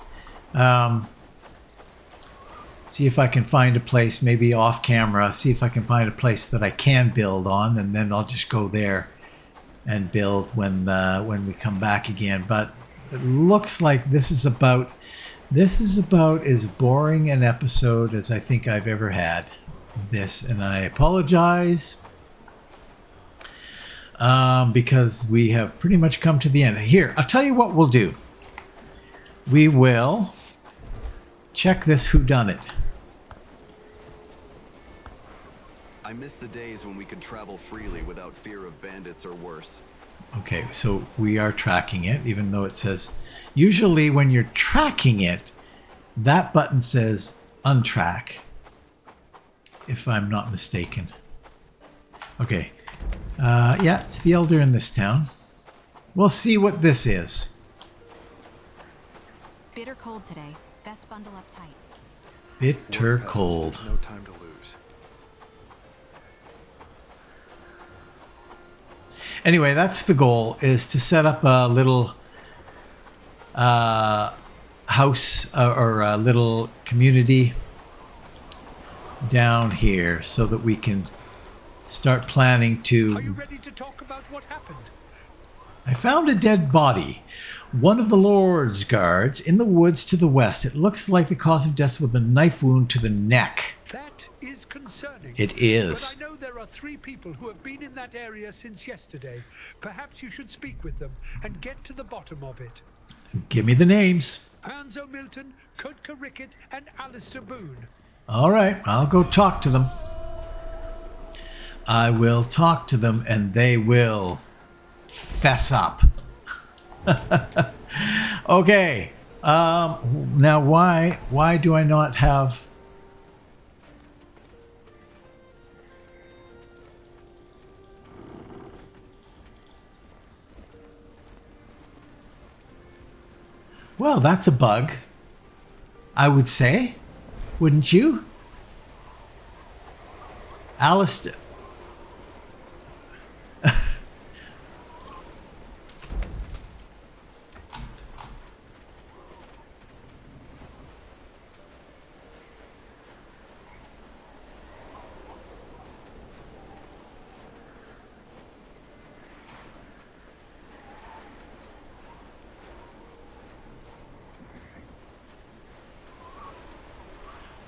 See if I can find a place, maybe off camera, see if I can find a place that I can build on, and then I'll just go there and build when we come back again. But it looks like this is about as boring an episode as I think I've ever had. This, and I apologize because we have pretty much come to the end. Here, I'll tell you what we'll do. We will check this Whodunit.
I miss the days when we could travel freely without fear of bandits or worse.
Okay, so we are tracking it, even though it says... Usually when you're tracking it, that button says untrack, if I'm not mistaken. Okay. Yeah, it's the elder in this town. We'll see what this is.
Bitter cold today. Best bundle up tight.
Bitter cold.
There's no time to lose.
Anyway, that's the goal, is to set up a little house or a little community down here so that we can start planning to...
Are you ready to talk about what happened?
I found a dead body. One of the Lord's guards in the woods to the west. It looks like the cause of death was a knife wound to the neck.
That is concerning.
It is.
But I know there are 3 people who have been in that area since yesterday. Perhaps you should speak with them and get to the bottom of it.
Give me the names.
Anzo Milton, Kodka Rickett, and Alistair Boone.
All right, I'll go talk to them. I will talk to them and they will fess up. Okay. Now why do I not have... Well, that's a bug, I would say. Wouldn't you? Alistair...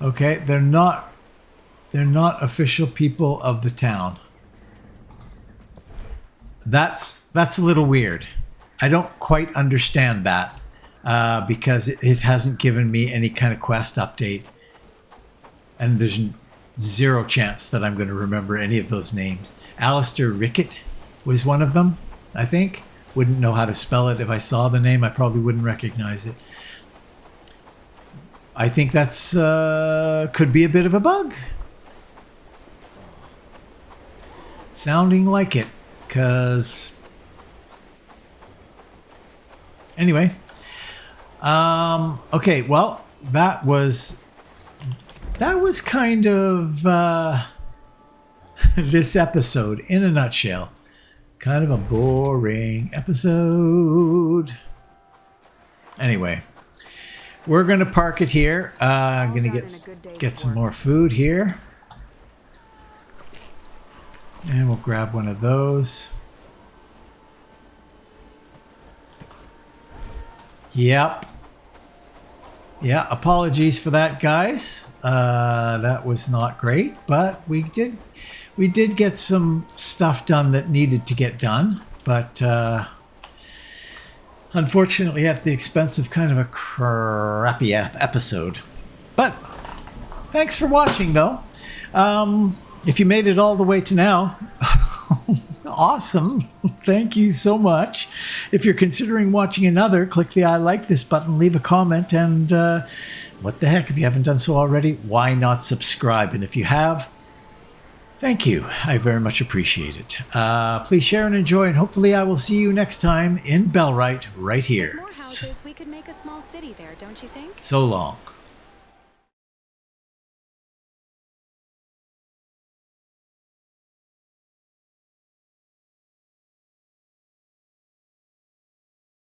Okay, they're not official people of the town. That's a little weird. I don't quite understand that because it hasn't given me any kind of quest update, and there's zero chance that I'm going to remember any of those names. Alistair Rickett was one of them, I think. Wouldn't know how to spell it. If I saw the name, I probably wouldn't recognize it. I think that's could be a bit of a bug. Sounding like it, because anyway. Okay, well, that was kind of this episode in a nutshell. Kind of a boring episode. Anyway. We're going to park it here. I'm going to get some more food here. And we'll grab one of those. Yep. Yeah, apologies for that, guys. That was not great, but we did get some stuff done that needed to get done, but unfortunately at the expense of kind of a crappy episode. But thanks for watching, though. If you made it all the way to now, awesome. Thank you so much. If you're considering watching another, click the I like this button, leave a comment, and what the heck, if you haven't done so already, why not subscribe? And if you have, thank you. I very much appreciate it. Please share and enjoy, and hopefully I will see you next time in Bellwright right here.
With more houses, we could make a small city there, don't you think?
So long.